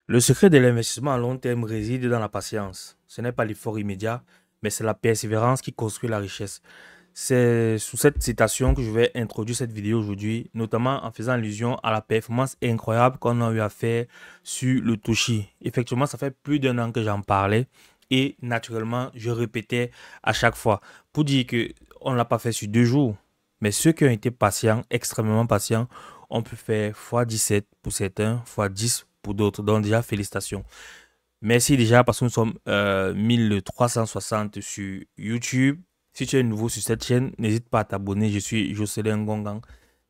Le secret de l'investissement à long terme réside dans la patience. Ce n'est pas l'effort immédiat, mais c'est la persévérance qui construit la richesse. C'est sous cette citation que je vais introduire cette vidéo aujourd'hui, notamment en faisant allusion à la performance incroyable qu'on a eu à faire sur le Toshi. Effectivement, ça fait plus d'un an que j'en parlais et naturellement, je répétais à chaque fois pour dire que on ne l'a pas fait sur 2 jours. Mais ceux qui ont été patients, extrêmement patients, on peut faire x17 pour certains, x10 pour d'autres. Donc déjà, félicitations. Merci déjà parce que nous sommes 1360 sur YouTube. Si tu es nouveau sur cette chaîne, n'hésite pas à t'abonner. Je suis Jocelyn Ngongang,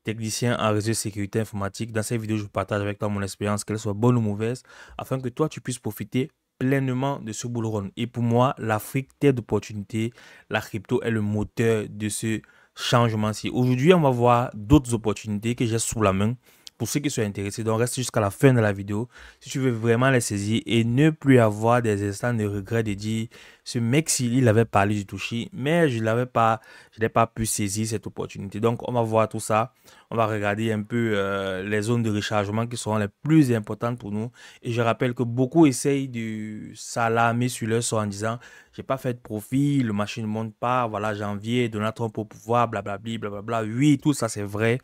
technicien en réseau de sécurité informatique. Dans cette vidéo, je partage avec toi mon expérience, qu'elle soit bonne ou mauvaise, afin que toi, tu puisses profiter pleinement de ce bull run. Et pour moi, l'Afrique, terre d'opportunités, la crypto est le moteur de ce changement-ci. Aujourd'hui, on va voir d'autres opportunités que j'ai sous la main pour ceux qui sont intéressés. Donc, reste jusqu'à la fin de la vidéo si tu veux vraiment les saisir et ne plus avoir des instants de regret de dire ce mec-ci, il avait parlé du touchy, mais je n'ai pas pu saisir cette opportunité. Donc, on va voir tout ça. On va regarder un peu les zones de rechargement qui seront les plus importantes pour nous. Et je rappelle que beaucoup essayent de s'alarmer sur leur sort en disant j'ai pas fait de profit, le marché ne monte pas, voilà, janvier, Donald Trump au pouvoir, blablabla, blablabla. Oui, tout ça c'est vrai.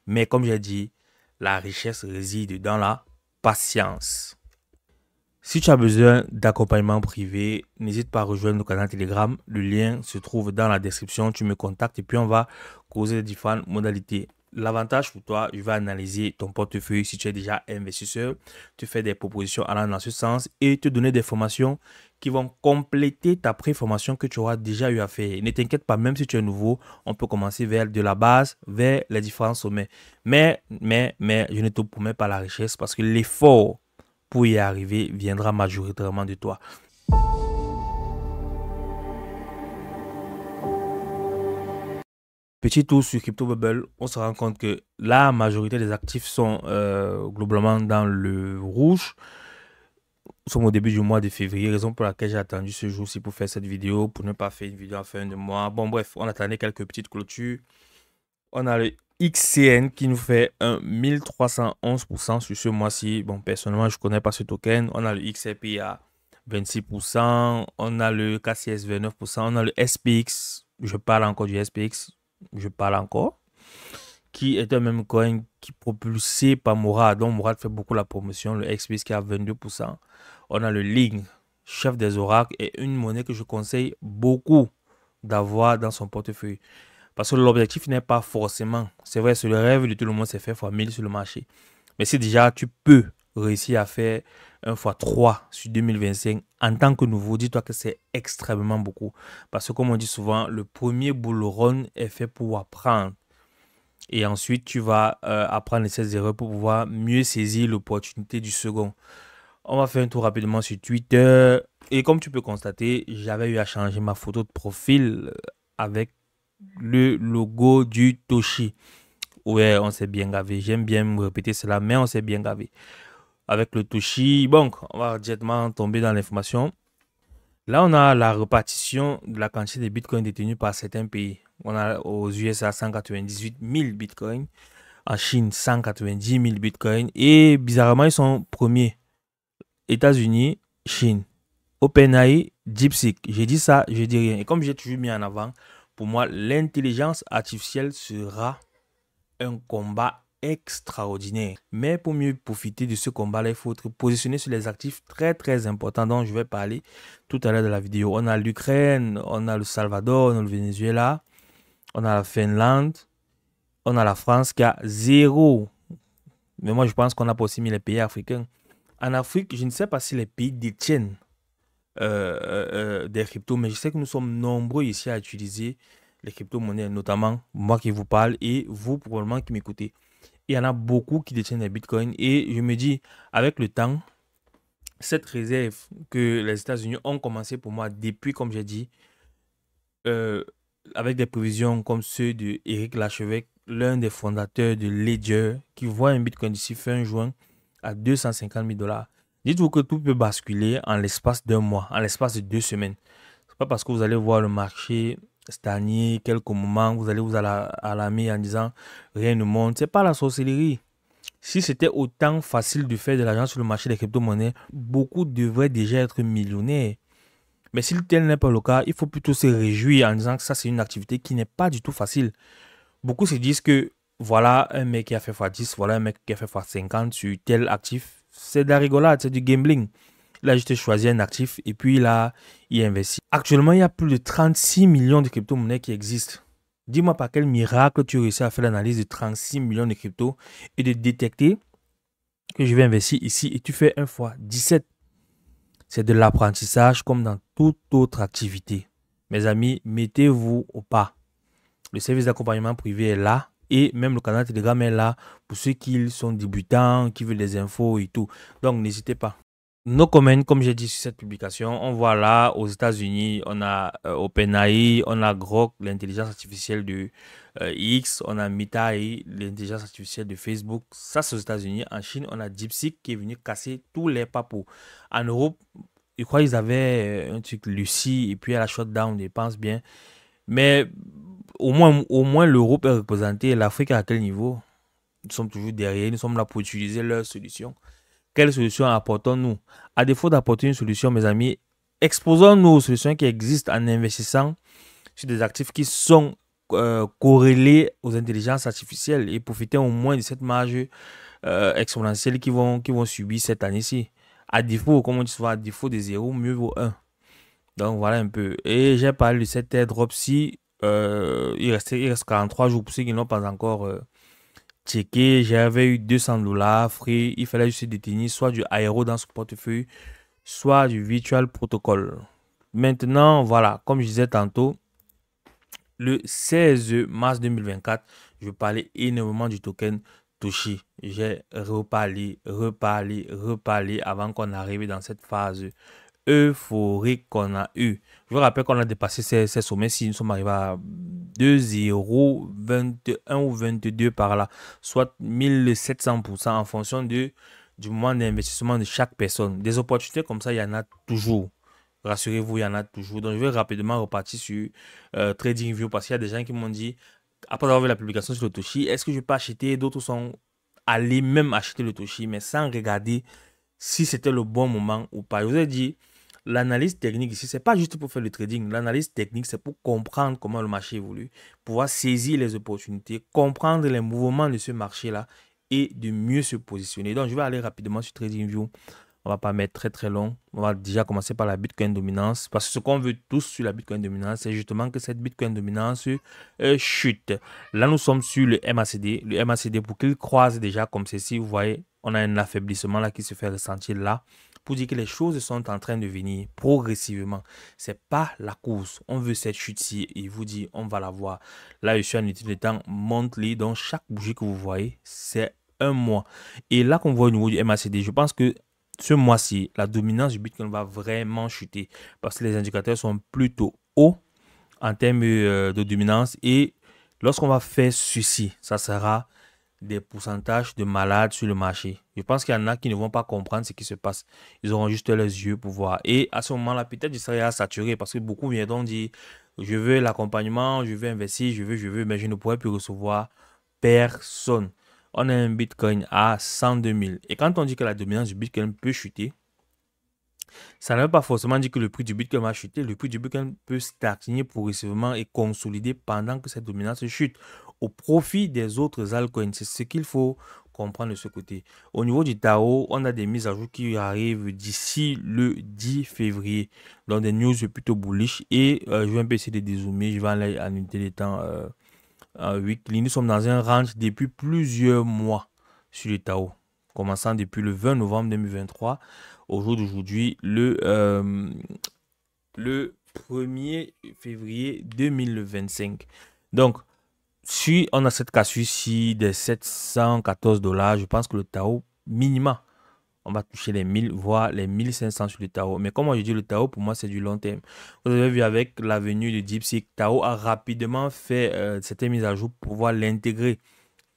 Mais comme j'ai dit, la richesse réside dans la patience. Si tu as besoin d'accompagnement privé, n'hésite pas à rejoindre le canal Telegram. Le lien se trouve dans la description. Tu me contactes et puis on va causer les différentes modalités. L'avantage pour toi, je vais analyser ton portefeuille si tu es déjà investisseur, te faire des propositions allant dans ce sens et te donner des formations qui vont compléter ta pré-formation que tu auras déjà eu à faire. Ne t'inquiète pas, même si tu es nouveau, on peut commencer vers de la base, vers les différents sommets. Mais, je ne te promets pas la richesse parce que l'effort pour y arriver viendra majoritairement de toi. Petit tour sur Crypto Bubble, on se rend compte que la majorité des actifs sont globalement dans le rouge. Nous sommes au début du mois de février, raison pour laquelle j'ai attendu ce jour-ci pour faire cette vidéo, pour ne pas faire une vidéo à fin de mois. Bon, bref, on attendait quelques petites clôtures. On a le XCN qui nous fait un 1311% sur ce mois-ci. Bon, personnellement, je ne connais pas ce token. On a le XRP à 26%. On a le KCS 29%. On a le SPX. Je parle encore du SPX. Je parle encore. Qui est un même coin qui est propulsé par Morad. Donc, Morad fait beaucoup la promotion. Le SPX qui est à 22%. On a le Ling, chef des oracles, et une monnaie que je conseille beaucoup d'avoir dans son portefeuille. Parce que l'objectif n'est pas forcément, c'est vrai, c'est le rêve de tout le monde, c'est faire x 1000 sur le marché. Mais si déjà tu peux réussir à faire un x3 sur 2025 en tant que nouveau, dis-toi que c'est extrêmement beaucoup. Parce que comme on dit souvent, le premier bull run est fait pour apprendre. Et ensuite, tu vas apprendre ces erreurs pour pouvoir mieux saisir l'opportunité du second. On va faire un tour rapidement sur Twitter. Et comme tu peux constater, j'avais eu à changer ma photo de profil avec le logo du Toshi. Ouais, on s'est bien gavé. J'aime bien me répéter cela, mais on s'est bien gavé. Avec le Toshi, bon, on va directement tomber dans l'information. Là, on a la répartition de la quantité de bitcoins détenus par certains pays. On a aux USA 198 000 bitcoins, en Chine 190 000 bitcoins, et bizarrement, ils sont premiers. États-Unis, Chine. OpenAI, DeepSeek. J'ai dit ça, je dis rien. Et comme j'ai toujours mis en avant, pour moi, l'intelligence artificielle sera un combat extraordinaire. Mais pour mieux profiter de ce combat-là, il faut être positionné sur les actifs très très importants dont je vais parler tout à l'heure de la vidéo. On a l'Ukraine, on a le Salvador, on a le Venezuela, on a la Finlande, on a la France qui a zéro. Mais moi, je pense qu'on a pas aussi mis les pays africains. En Afrique, je ne sais pas si les pays détiennent des cryptos, mais je sais que nous sommes nombreux ici à utiliser les crypto-monnaies, notamment moi qui vous parle et vous probablement qui m'écoutez. Il y en a beaucoup qui détiennent des bitcoins et je me dis, avec le temps, cette réserve que les États-Unis ont commencé pour moi depuis, comme j'ai dit, euh, avec des prévisions comme ceux de Eric Lachevêque, l'un des fondateurs de Ledger, qui voit un bitcoin d'ici fin juin à 250 000 dollars. Dites-vous que tout peut basculer en l'espace d'un mois, en l'espace de 2 semaines. C'est pas parce que vous allez voir le marché stagner quelques moments, vous allez vous alarmer en disant rien ne monte. C'est pas la sorcellerie. Si c'était autant facile de faire de l'argent sur le marché des crypto-monnaies, beaucoup devraient déjà être millionnaires. Mais si tel n'est pas le cas, il faut plutôt se réjouir en disant que ça, c'est une activité qui n'est pas du tout facile. Beaucoup se disent que voilà un mec qui a fait x10, voilà un mec qui a fait x50 sur tel actif. C'est de la rigolade, c'est du gambling. Il a juste choisi un actif et puis il a investi. Actuellement, il y a plus de 36 millions de crypto-monnaies qui existent. Dis-moi par quel miracle tu réussis à faire l'analyse de 36 millions de cryptos et de détecter que je vais investir ici et tu fais 1 fois 17. C'est de l'apprentissage comme dans toute autre activité. Mes amis, mettez-vous au pas. Le service d'accompagnement privé est là et même le canal Telegram est là pour ceux qui sont débutants, qui veulent des infos et tout. Donc, n'hésitez pas. Nos comments, comme j'ai dit sur cette publication, on voit là aux États-Unis, on a OpenAI, on a Grok, l'intelligence artificielle de X, on a Meta AI, l'intelligence artificielle de Facebook. Ça, c'est aux États-Unis. En Chine, on a DeepSeek qui est venu casser tous les papous. En Europe, je crois qu'ils avaient un truc Lucie et puis à la shutdown, je pense bien. Mais au moins l'Europe est représentée. L'Afrique, à quel niveau? Nous sommes toujours derrière, nous sommes là pour utiliser leurs solutions. Quelle solution apportons-nous? À défaut d'apporter une solution, mes amis, exposons-nous aux solutions qui existent en investissant sur des actifs qui sont corrélés aux intelligences artificielles et profiter au moins de cette marge exponentielle qui vont subir cette année-ci. À défaut, comme on dit souvent, à défaut de 0, mieux vaut 1. Donc voilà un peu. Et j'ai parlé de cette airdrop-ci. Il reste 43 jours pour ceux qui n'ont pas encore checké. J'avais eu 200 dollars free. Il fallait juste détenir soit du aéro dans ce portefeuille, soit du virtual protocol. Maintenant, voilà, comme je disais tantôt, le 16 mars 2024, je parlais énormément du token Toshi. J'ai reparlé avant qu'on arrive dans cette phase euphorique qu'on a eu. Je vous rappelle qu'on a dépassé ces sommets-ci. Nous sommes arrivés à 2,021 ou 22 par là, soit 1700% en fonction du moment d'investissement de chaque personne. Des opportunités comme ça, il y en a toujours. Rassurez-vous, il y en a toujours. Donc, je vais rapidement repartir sur TradingView parce qu'il y a des gens qui m'ont dit, après avoir vu la publication sur le Toshi, est-ce que je peux acheter? D'autres sont allés même acheter le Toshi, mais sans regarder si c'était le bon moment ou pas. Je vous ai dit, l'analyse technique ici, c'est pas juste pour faire le trading. L'analyse technique, c'est pour comprendre comment le marché évolue, pouvoir saisir les opportunités, comprendre les mouvements de ce marché-là et de mieux se positionner. Donc, je vais aller rapidement sur TradingView. On va pas mettre très très long. On va déjà commencer par la Bitcoin dominance. Parce que ce qu'on veut tous sur la Bitcoin dominance, c'est justement que cette Bitcoin dominance chute. Là, nous sommes sur le MACD. Le MACD, pour qu'il croise déjà comme ceci, vous voyez, on a un affaiblissement là qui se fait ressentir là. Pour dire que les choses sont en train de venir progressivement. C'est pas la course. On veut cette chute-ci et vous dit, on va la voir. Là, je suis en étude de temps monthly. Donc, chaque bougie que vous voyez, c'est un mois. Et là qu'on voit au niveau du MACD, je pense que ce mois-ci, la dominance du Bitcoin va vraiment chuter parce que les indicateurs sont plutôt hauts en termes de dominance. Et lorsqu'on va faire ceci, ça sera des pourcentages de malades sur le marché. Je pense qu'il y en a qui ne vont pas comprendre ce qui se passe. Ils auront juste les yeux pour voir. Et à ce moment-là, peut-être je serai saturé parce que beaucoup viendront dire, je veux l'accompagnement, je veux investir, je veux, mais je ne pourrai plus recevoir personne. On a un Bitcoin à 102 000. Et quand on dit que la dominance du Bitcoin peut chuter, ça ne veut pas forcément dire que le prix du Bitcoin va chuter. Le prix du Bitcoin peut stagner progressivement et consolider pendant que cette dominance chute au profit des autres altcoins. C'est ce qu'il faut comprendre de ce côté. Au niveau du Tao, on a des mises à jour qui arrivent d'ici le 10 février. Donc des news plutôt bullish. Et je vais un peu essayer de dézoomer. Je vais aller en unité de temps weekly. Nous sommes dans un range depuis plusieurs mois sur le Tao. Commençant depuis le 20 novembre 2023 au jour d'aujourd'hui, le 1er février 2025. Donc, si on a cette cassure-ci des 714 dollars, je pense que le Tao, minima, on va toucher les 1000, voire les 1500 sur le Tao. Mais comme moi je dis, le Tao, pour moi, c'est du long terme. Vous avez vu avec la venue de DeepSeek, Tao a rapidement fait cette mise à jour pour pouvoir l'intégrer.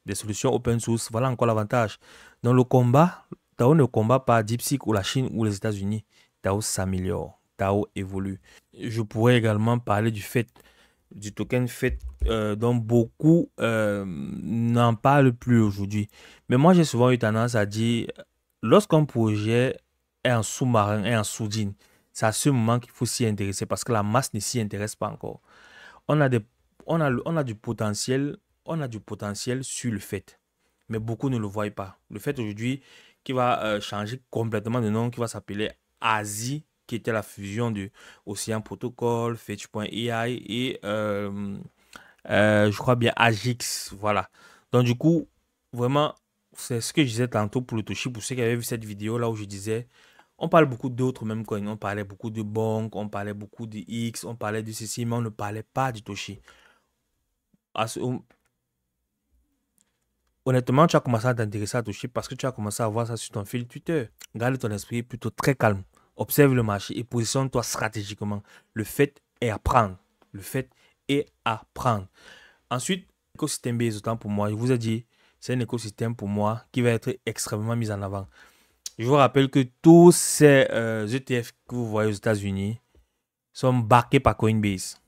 Des solutions open source, voilà encore l'avantage. Dans le combat, Tao ne combat pas DeepSeek ou la Chine ou les États-Unis. Tao s'améliore, Tao évolue. Je pourrais également parler du fait du token FET dont beaucoup n'en parlent plus aujourd'hui. Mais moi, j'ai souvent eu tendance à dire, lorsqu'un projet est en sous-marin, est en sourdine, c'est à ce moment qu'il faut s'y intéresser parce que la masse ne s'y intéresse pas encore. On a des, on a du potentiel, on a du potentiel sur le FET, mais beaucoup ne le voient pas. Le FET aujourd'hui, qui va changer complètement de nom, qui va s'appeler ASI, qui était la fusion du Ocean Protocol, Fetch.ai et je crois bien Agix. Voilà. Donc, du coup, vraiment, c'est ce que je disais tantôt pour le Toshi, pour ceux qui avaient vu cette vidéo là où je disais, on parle beaucoup d'autres même coins. On parlait beaucoup de banques, on parlait beaucoup de X, on parlait de ceci, mais on ne parlait pas du Toshi. Honnêtement, tu as commencé à t'intéresser à Toshi parce que tu as commencé à voir ça sur ton fil Twitter. Garde ton esprit plutôt très calme. Observe le marché et positionne-toi stratégiquement. Le fait est à prendre. Le fait est à prendre. Ensuite, l'écosystème base, autant pour moi, je vous ai dit, c'est un écosystème pour moi qui va être extrêmement mis en avant. Je vous rappelle que tous ces ETF que vous voyez aux États-Unis sont backés par Coinbase.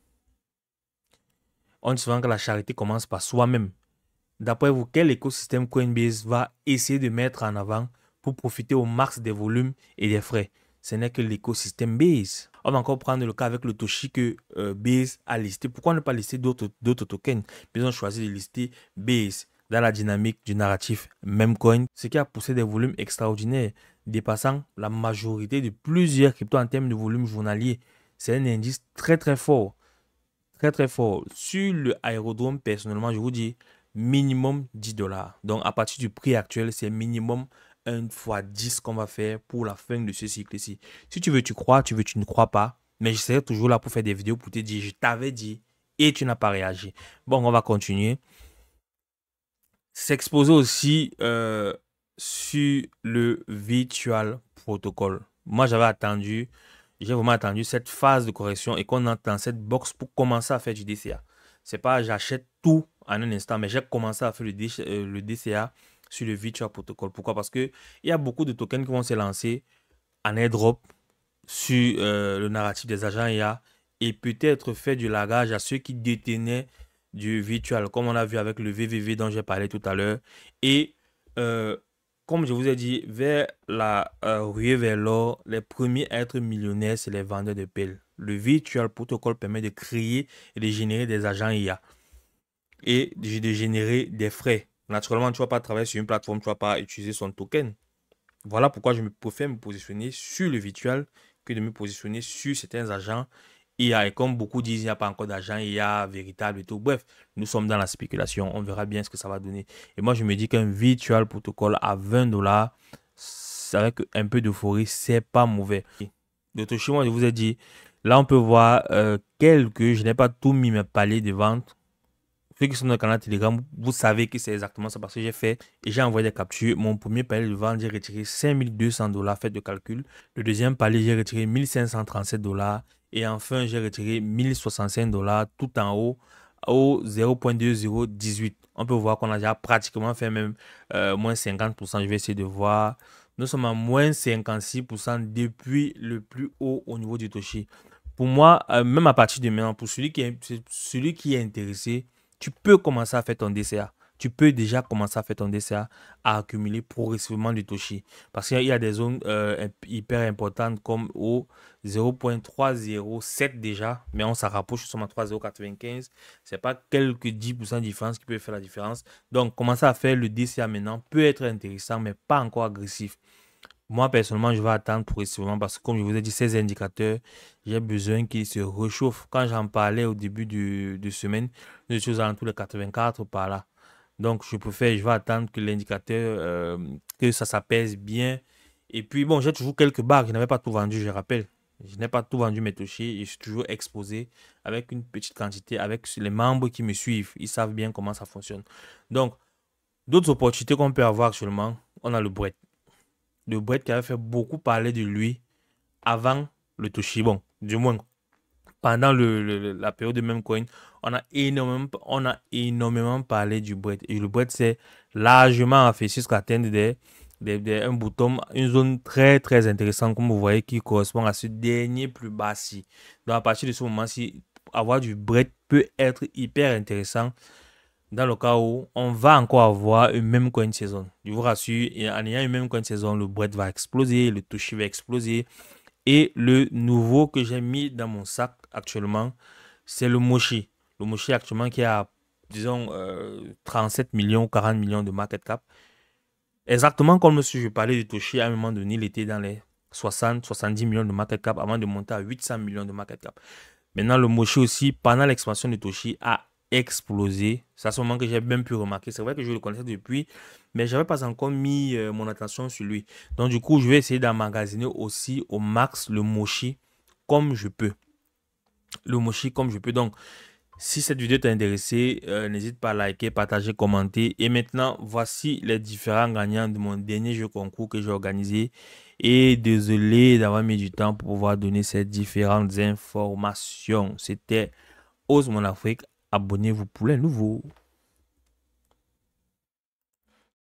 On dit souvent que la charité commence par soi-même. D'après vous, quel écosystème Coinbase va essayer de mettre en avant pour profiter au max des volumes et des frais? Ce n'est que l'écosystème Base. On va encore prendre le cas avec le Toshi que Base a listé. Pourquoi ne pas lister d'autres tokens? Ils ont choisi de lister Base dans la dynamique du narratif Memcoin, ce qui a poussé des volumes extraordinaires, dépassant la majorité de plusieurs cryptos en termes de volume journalier. C'est un indice très très fort. Très très fort. Sur le aérodrome, personnellement, je vous dis minimum 10 $. Donc, à partir du prix actuel, c'est minimum 1 fois 10 qu'on va faire pour la fin de ce cycle-ci. Si tu veux, tu crois, tu veux, tu ne crois pas. Mais je serai toujours là pour faire des vidéos pour te dire, je t'avais dit et tu n'as pas réagi. Bon, on va continuer. S'exposer aussi sur le Virtual Protocol. Moi, j'ai vraiment attendu cette phase de correction et qu'on entre dans cette box pour commencer à faire du DCA. C'est pas j'achète tout en un instant, mais j'ai commencé à faire le DCA sur le Virtual Protocol. Pourquoi? Parce que il y a beaucoup de tokens qui vont se lancer en airdrop sur le narratif des agents IA et peut-être faire du lagage à ceux qui détenaient du virtual, comme on a vu avec le VVV dont j'ai parlé tout à l'heure. Et comme je vous ai dit, vers la ruée vers l'or, les premiers à être millionnaires, c'est les vendeurs de pelles. Le Virtual Protocol permet de créer et de générer des agents IA et de générer des frais. Naturellement, tu ne vas pas travailler sur une plateforme, tu ne vas pas utiliser son token. Voilà pourquoi je me préfère me positionner sur le virtual que de me positionner sur certains agents IA. Et comme beaucoup disent, il n'y a pas encore d'agent IA véritable et tout. Bref, nous sommes dans la spéculation. On verra bien ce que ça va donner. Et moi, je me dis qu'un virtual protocole à 20 $, avec un peu d'euphorie, c'est pas mauvais. D'autres chez moi, je vous ai dit, là, on peut voir quelques, je n'ai pas tout mis mes paliers de vente. Ceux qui sont dans le canal Telegram, vous savez que c'est exactement ça parce que j'ai fait et j'ai envoyé des captures. Mon premier palier de vente, j'ai retiré 5200 $, faites de calcul. Le deuxième palier, j'ai retiré 1537 $. Et enfin, j'ai retiré 1065 $ tout en haut au 0.2018. On peut voir qu'on a déjà pratiquement fait même moins 50%. Je vais essayer de voir. Nous sommes à moins 56% depuis le plus haut au niveau du Toshi. Pour moi, même à partir de maintenant, pour celui qui est intéressé, tu peux commencer à faire ton DCA. Tu peux déjà commencer à faire ton DCA, à accumuler progressivement du Toshi. Parce qu'il y a des zones hyper importantes comme au 0.307 déjà, mais on s'en rapproche, nous sommes à 3.095. Ce n'est pas quelques 10% de différence qui peut faire la différence. Donc, commencer à faire le DCA maintenant peut être intéressant, mais pas encore agressif. Moi, personnellement, je vais attendre progressivement parce que, comme je vous ai dit, ces indicateurs, j'ai besoin qu'ils se réchauffent. Quand j'en parlais au début de semaine, je suis aux alentours de 84 par là. Donc, je vais attendre que l'indicateur, que ça s'apaise bien. Et puis, bon, j'ai toujours quelques barres. Je n'avais pas tout vendu, je rappelle. Je n'ai pas tout vendu mes touchés. Je suis toujours exposé avec une petite quantité, avec les membres qui me suivent. Ils savent bien comment ça fonctionne. Donc, d'autres opportunités qu'on peut avoir actuellement, on a le bread. Le bread qui avait fait beaucoup parler de lui avant le Toshi. Bon, du moins, pendant la période de Memcoin, on a énormément parlé du bread. Et le bread s'est largement affaissé jusqu'à atteindre un bouton, une zone très très intéressante, comme vous voyez, qui correspond à ce dernier plus bas-ci. Donc, à partir de ce moment-ci, avoir du bread peut être hyper intéressant dans le cas où on va encore avoir une même coin saison. Je vous rassure, en ayant une même coin saison, le bread va exploser, le Toshi va exploser. Et le nouveau que j'ai mis dans mon sac actuellement, c'est le Moshi. Le Moshi actuellement qui a, disons, 37 millions, 40 millions de market cap. Exactement comme si je parlais de Toshi, à un moment donné, il était dans les 60, 70 millions de market cap avant de monter à 800 millions de market cap. Maintenant, le Moshi aussi, pendant l'expansion de Toshi, a explosé. C'est à ce moment que j'ai même pu remarquer. C'est vrai que je le connaissais depuis, mais je n'avais pas encore mis mon attention sur lui. Donc, du coup, je vais essayer d'emmagasiner aussi au max le Moshi comme je peux. Le Moshi comme je peux. Donc, si cette vidéo t'a intéressé, n'hésite pas à liker, partager, commenter. Et maintenant, voici les différents gagnants de mon dernier jeu concours que j'ai organisé. Et désolé d'avoir mis du temps pour pouvoir donner ces différentes informations. C'était Ose mon Afrique. Abonnez-vous pour les nouveaux.